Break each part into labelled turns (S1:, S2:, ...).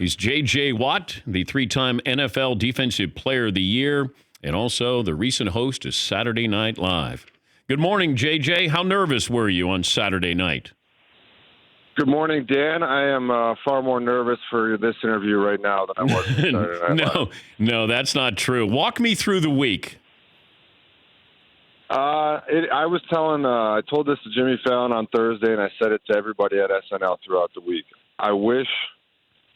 S1: He's J.J. Watt, the three-time NFL Defensive Player of the Year, and also the recent host of Saturday Night Live. Good morning, J.J. How nervous were you on Saturday night?
S2: Good morning, Dan. I am far more nervous for this interview right now than I was on Saturday Night Live.
S1: No, that's not true. Walk me through the week.
S2: I told this to Jimmy Fallon on Thursday, and I said it to everybody at SNL throughout the week. I wish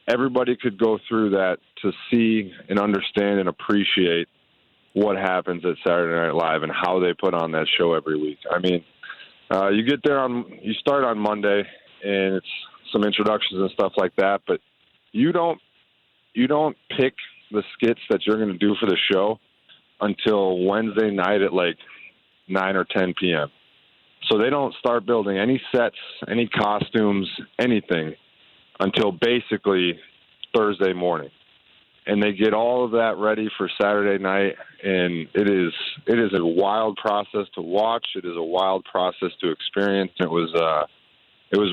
S2: everybody could go through that to see and understand and appreciate what happens at Saturday Night Live and how they put on that show every week. I mean, you start on Monday, and it's some introductions and stuff like that, but you don't pick the skits that you're going to do for the show until Wednesday night at like 9 or 10 p.m. So they don't start building any sets, any costumes, anything until basically Thursday morning. And they get all of that ready for Saturday night, and it is a wild process to watch. It is a wild process to experience. It was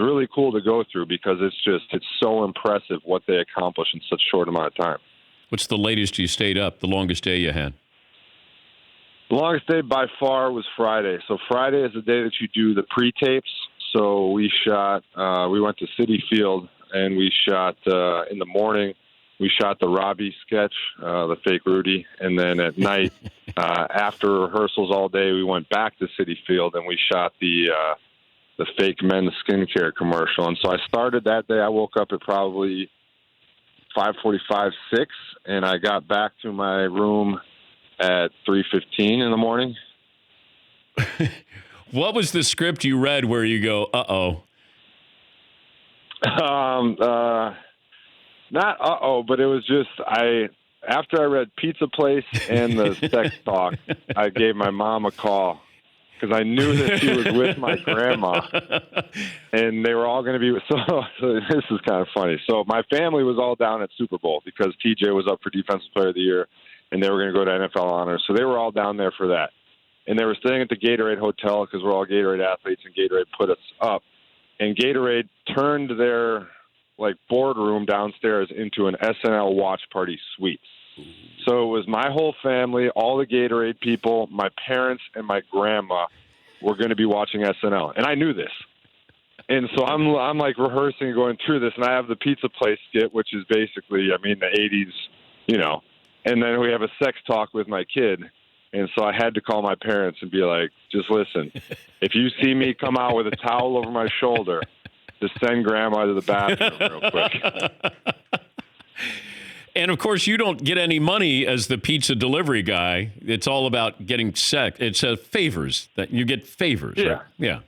S2: really cool to go through because it's so impressive what they accomplish in such a short amount of time.
S1: What's the latest you stayed up, the longest day you had?
S2: The longest day by far was Friday. So Friday is the day that you do the pre-tapes. So we went to Citi Field, and we shot in the morning. We shot the Robbie sketch, the fake Rudy. And then at night, after rehearsals all day, we went back to Citi Field, and we shot the fake men's skincare commercial. And so I started that day. I woke up at probably 5:45, 6, and I got back to my room at 3:15 in the morning.
S1: What was the script you read where you go, uh-oh?
S2: Not uh-oh, but it was just after I read Pizza Place and the sex talk, I gave my mom a call because I knew that she was with my grandma, and they were all going to be. So this is kind of funny. So my family was all down at Super Bowl because TJ was up for Defensive Player of the Year, and they were going to go to NFL Honors. So they were all down there for that. And they were staying at the Gatorade Hotel because we're all Gatorade athletes, and Gatorade put us up. And Gatorade turned their boardroom downstairs into an SNL watch party suite. So it was my whole family, all the Gatorade people, my parents, and my grandma were going to be watching SNL. And I knew this. And so I'm like rehearsing and going through this, and I have the Pizza Place skit, which is basically, the 80s, and then we have a sex talk with my kid. And so I had to call my parents and be like, just listen, if you see me come out with a towel over my shoulder, just send Grandma to the bathroom real quick.
S1: And, of course, you don't get any money as the pizza delivery guy. It's all about getting sex. It's favors. That you get favors,
S2: yeah.
S1: Right?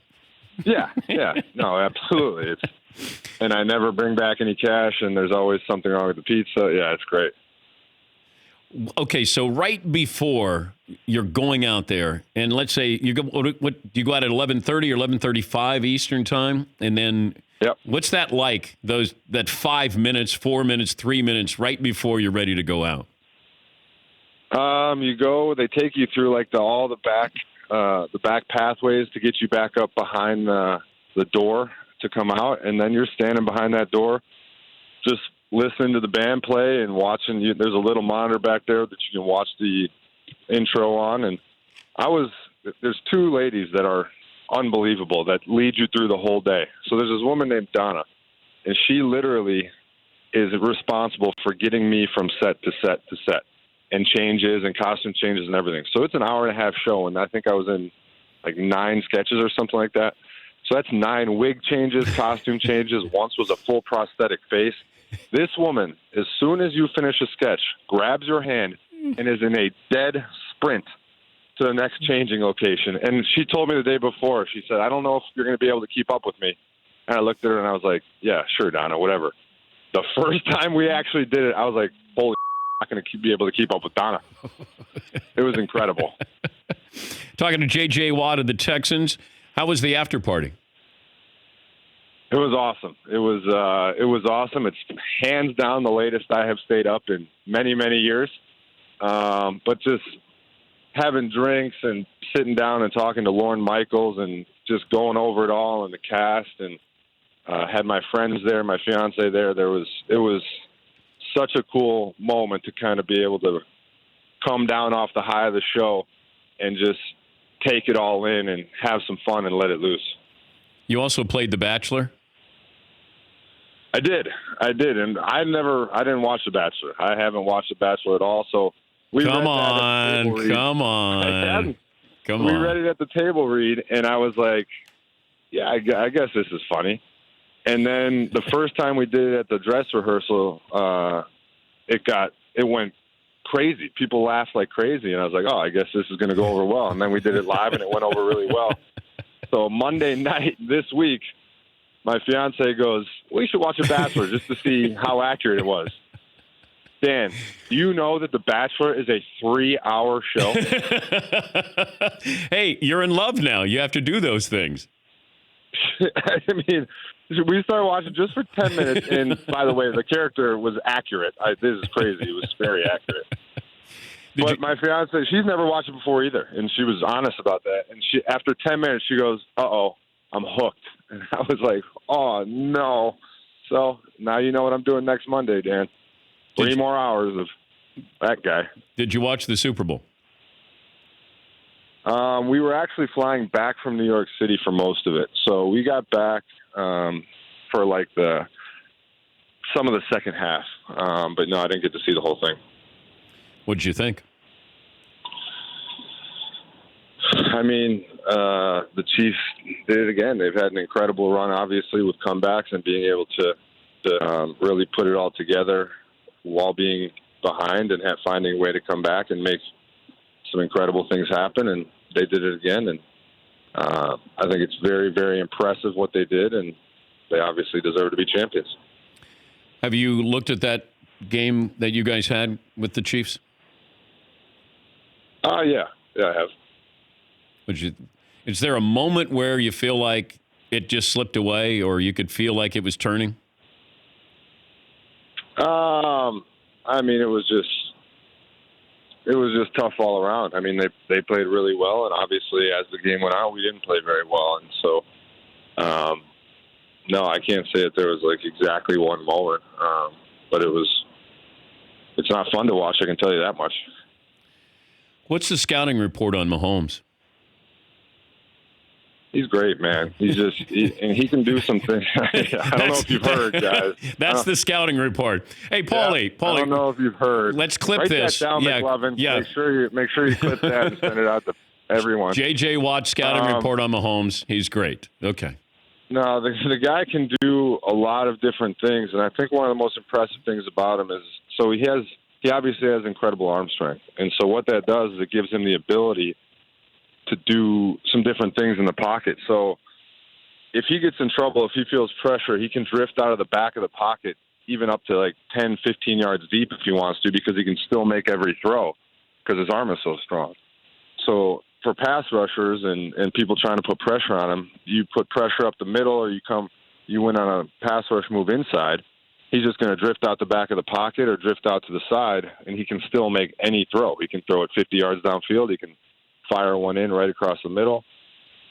S2: Yeah. No, absolutely. And I never bring back any cash, and there's always something wrong with the pizza. Yeah, it's great.
S1: Okay, so right before you're going out there, and let's say you go, you go out at 11:30 or 11:35 Eastern time, and then
S2: yep.
S1: What's that like? That 5 minutes, 4 minutes, 3 minutes right before you're ready to go out.
S2: You go. They take you through all the back pathways to get you back up behind the door to come out, and then you're standing behind that door, just listening to the band play and watching. There's a little monitor back there that you can watch the intro on. And there's two ladies that are unbelievable that lead you through the whole day. So there's this woman named Donna, and she literally is responsible for getting me from set to set to set and changes and costume changes and everything. So it's an hour and a half show, and I think I was in 9 sketches or something like that. So that's 9 wig changes, costume changes. Once was a full prosthetic face. This woman, as soon as you finish a sketch, grabs your hand and is in a dead sprint to the next changing location. And she told me the day before, she said, I don't know if you're going to be able to keep up with me. And I looked at her and I was like, yeah, sure, Donna, whatever. The first time we actually did it, I was like, holy I'm not going to be able to keep up with Donna. It was incredible.
S1: Talking to J.J. Watt of the Texans, how was the after party?
S2: It was awesome. It was awesome. It's hands down the latest I have stayed up in many, many years. But just having drinks and sitting down and talking to Lorne Michaels and just going over it all and the cast, and had my friends there, my fiance there. It was such a cool moment to kind of be able to come down off the high of the show and just take it all in and have some fun and let it loose.
S1: You also played The Bachelor?
S2: I did, and I didn't watch The Bachelor. I haven't watched The Bachelor at all. So we
S1: Come
S2: on.
S1: on.
S2: We read it at the table read, and I was like, yeah, I guess this is funny. And then the first time we did it at the dress rehearsal, it went crazy. People laughed like crazy, and I was like, oh, I guess this is going to go over well. And then we did it live, and it went over really well. So Monday night this week, my fiance goes, we should watch The Bachelor just to see how accurate it was. Dan, do you know that The Bachelor is a 3-hour show?
S1: Hey, you're in love now. You have to do those things.
S2: I mean, we started watching just for 10 minutes, and by the way, the character was accurate. This is crazy. It was very accurate. But my fiance, she's never watched it before either, and she was honest about that. And after 10 minutes, she goes, uh-oh, I'm hooked. And I was like, oh, no. So now you know what I'm doing next Monday, Dan. 3 more hours of that guy.
S1: Did you watch the Super Bowl?
S2: We were actually flying back from New York City for most of it. So we got back for like some of the second half. But no, I didn't get to see the whole thing.
S1: What did you think?
S2: I mean, the Chiefs did it again. They've had an incredible run, obviously, with comebacks and being able to really put it all together while being behind and finding a way to come back and make some incredible things happen. And they did it again. And I think it's very, very impressive what they did, and they obviously deserve to be champions.
S1: Have you looked at that game that you guys had with the Chiefs?
S2: Yeah, I have.
S1: Is there a moment where you feel like it just slipped away, or you could feel like it was turning?
S2: I mean, it was just tough all around. I mean, they played really well, and obviously as the game went on, we didn't play very well. And so, no, I can't say that there was like exactly one moment, but it's not fun to watch. I can tell you that much.
S1: What's the scouting report on Mahomes?
S2: He's great, man. And he can do some things. I don't know if you've heard, guys.
S1: That's the scouting report. Hey, Paulie.
S2: I don't know if you've heard.
S1: Let's clip
S2: Write
S1: this.
S2: That down, McLovin.
S1: Yeah.
S2: Make sure you clip that and send it out to everyone.
S1: J.J. Watt scouting report on Mahomes. He's great. Okay.
S2: No, the guy can do a lot of different things, and I think one of the most impressive things about him is he obviously has incredible arm strength, and so what that does is it gives him the ability to do some different things in the pocket. So if he gets in trouble, if he feels pressure, he can drift out of the back of the pocket even up to like 10, 15 yards deep if he wants to, because he can still make every throw because his arm is so strong. So for pass rushers and people trying to put pressure on him, you put pressure up the middle or you went on a pass rush move inside, he's just going to drift out the back of the pocket or drift out to the side, and he can still make any throw. He can throw it 50 yards downfield. He can fire one in right across the middle.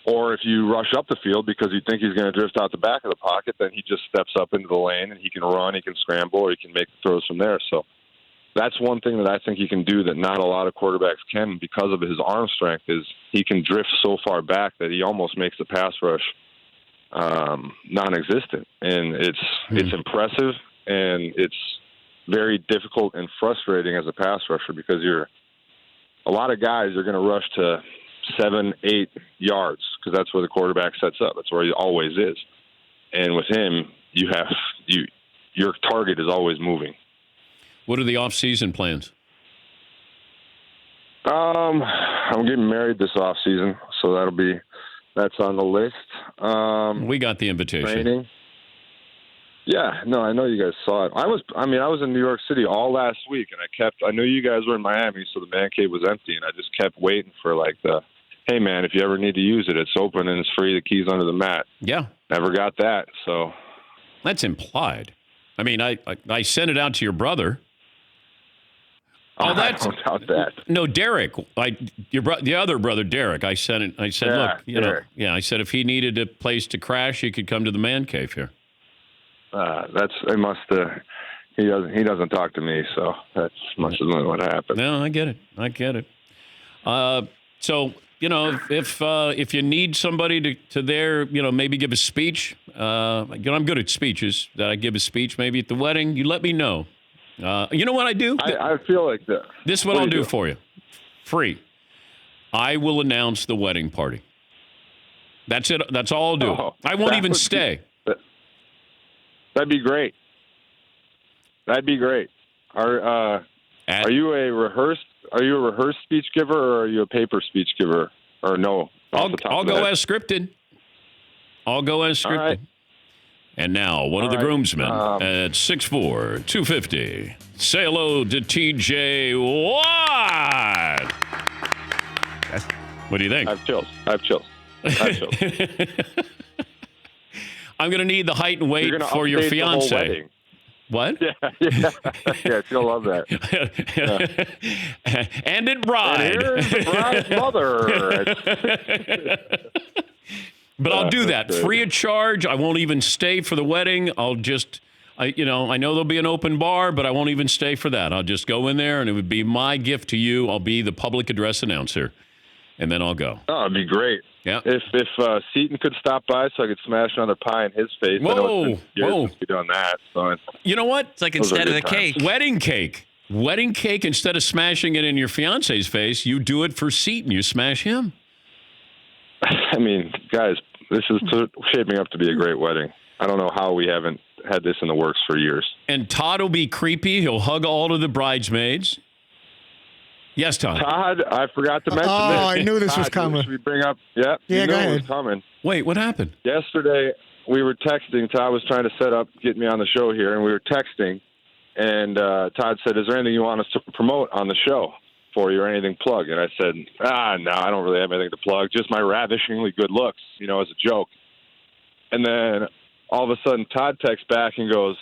S2: Or if you rush up the field because you think he's going to drift out the back of the pocket, then he just steps up into the lane and he can run, he can scramble, or he can make the throws from there. So that's one thing that I think he can do that not a lot of quarterbacks can because of his arm strength, is he can drift so far back that he almost makes the pass rush non-existent. And it's impressive, and it's very difficult and frustrating as a pass rusher because a lot of guys are going to rush to 7-8 yards because that's where the quarterback sets up. That's where he always is. And with him, your target is always moving.
S1: What are the off-season plans?
S2: I'm getting married this off-season, so that's on the list.
S1: We got the invitation.
S2: Training. Yeah, no, I know you guys saw it. I was in New York City all last week, and I knew you guys were in Miami, so the man cave was empty, and I just kept waiting for hey man, if you ever need to use it, it's open and it's free. The key's under the mat.
S1: Yeah,
S2: never got that. So
S1: that's implied. I mean, I sent it out to your brother.
S2: Oh, I don't doubt that.
S1: No, Derek, the other brother, Derek. I sent it. I said, look,
S2: Derek.
S1: I said if he needed a place to crash, he could come to the man cave here.
S2: he doesn't talk to me, so that's much of what happened.
S1: No, I get it. So, if you need somebody to there, maybe give a speech. I'm good at speeches. That I give a speech maybe at the wedding. You let me know. You know what I do?
S2: I feel like that.
S1: This is what I'll do for you. Free. I will announce the wedding party. That's it. That's all I'll do. I won't even stay.
S2: That'd be great. Are you a rehearsed speech giver, or are you a paper speech giver? Or no?
S1: I'll go as scripted. Right. And now, one of the groomsmen at 6'4", 250. Say hello to TJ Watt. What do you think?
S2: I have chills.
S1: I'm going to need the height and weight for your fiance. What?
S2: Yeah, she'll love that.
S1: And it bride.
S2: And here's the bride's mother.
S1: But I'll do that free of charge. I won't even stay for the wedding. I'll just, I know there'll be an open bar, but I won't even stay for that. I'll just go in there, and it would be my gift to you. I'll be the public address announcer, and then I'll go.
S2: Oh, it'd be great.
S1: Yeah.
S2: If Seton could stop by so I could smash another pie in his face.
S1: Whoa.
S2: Since we've done that. So
S1: you know what?
S3: It's like instead of the cake.
S1: Wedding cake, instead of smashing it in your fiance's face, you do it for Seton. You smash him.
S2: I mean, guys, this is shaping up to be a great wedding. I don't know how we haven't had this in the works for years.
S1: And Todd will be creepy. He'll hug all of the bridesmaids. Yes, Todd.
S2: Todd, I forgot to mention this.
S4: I knew this was coming.
S2: Should we bring up? Yeah,
S4: go ahead.
S2: It was coming.
S1: Wait, what happened?
S2: Yesterday, we were texting. Todd was trying to set up, get me on the show here, and we were texting. And Todd said, "Is there anything you want us to promote on the show for you, or anything plug?" And I said, no, I don't really have anything to plug. Just my ravishingly good looks, as a joke. And then all of a sudden, Todd texts back and goes,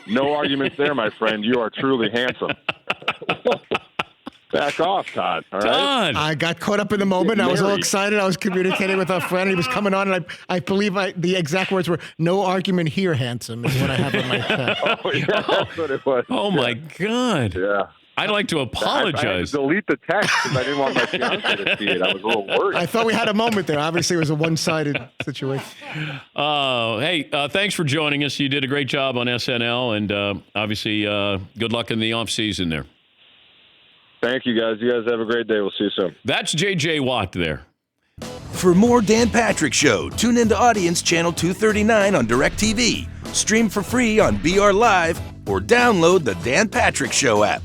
S2: "No arguments there, my friend. You are truly handsome." Back off, Todd. All right?
S1: Todd.
S4: I got caught up in the moment. I was all excited. I was communicating with a friend. He was coming on, and I believe the exact words were, "No argument here, handsome," is what I have on my text.
S2: Oh, yeah, that's what it was.
S1: Oh, my God.
S2: Yeah.
S1: I'd like to apologize.
S2: I had to delete the text because I didn't want my fiance to see it. I was a little worried.
S4: I thought we had a moment there. Obviously, it was a one-sided situation.
S1: Hey, thanks for joining us. You did a great job on SNL, and obviously, good luck in the offseason there.
S2: Thank you, guys. You guys have a great day. We'll see you soon.
S1: That's J.J. Watt there.
S5: For more Dan Patrick Show, tune into Audience Channel 239 on DirecTV. Stream for free on BR Live or download the Dan Patrick Show app.